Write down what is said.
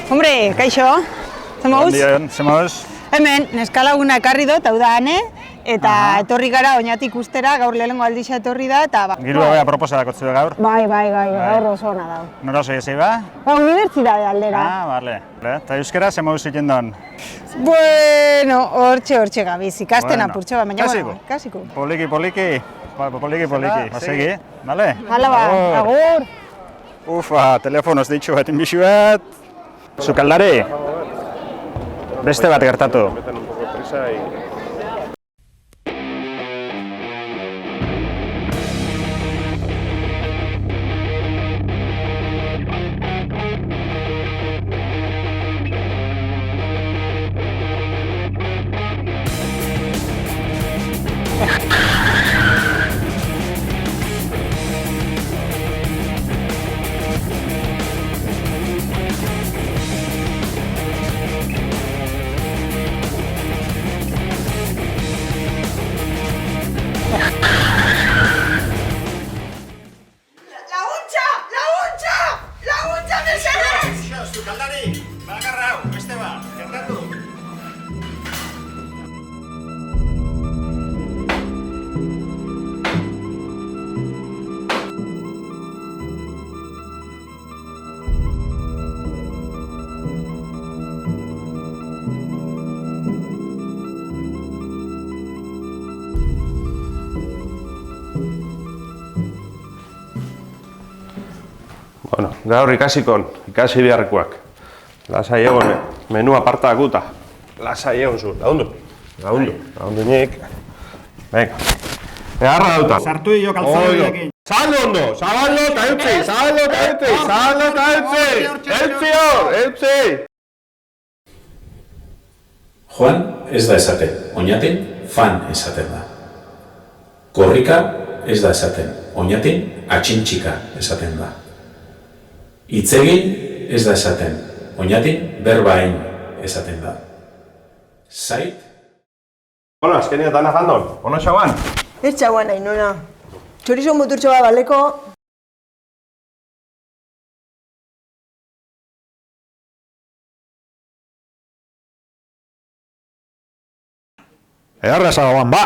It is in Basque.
Hombre, kaixo, zemouz? Zemouz? Hemen, neskalaguna ekarri dut, hau da ane, eta etorri gara Oñatik ustera, gaur lehenengo aldixa etorri da, eta... Girua bea proposadak otzu gaur? Bai, gaur oso ona dau. Nora oso jezei ba? Unibertsitate aldera. Bale. Eta euskera zemouz egin don? Bueno, hortxe gabiz, ikasten apurtxo, baina kasiko. Poliki. Masegi, bale? Hala ba, agur. Ufa, telefonoz ditxu bat inbixu bat. Zukaldari? Beste bat gertatu. Laguntza, mesedez! Zukaldari, bakarra hau, beste bat, gertatu. Bueno, gaur ikasi beharrekoak. Lasai egon, menu apartakuta. Lasai egon zu, lagundu nik. Venga, egarra dauta. Sartu jo kalzadioekin. Zabaldo eta eutzi! Juan ez da esaten, Oñatin fan esaten da. Korrika ez da esaten, Oñatin atxintxika esaten da. Hitzegin ez da esaten, Oñatin berbain esaten da. Zait? Bueno, azkenia dana jandon, ono xauan? Ez txauan nahi nona. Txorizo muturtxo bat baleko. Egarra zagagoan ba!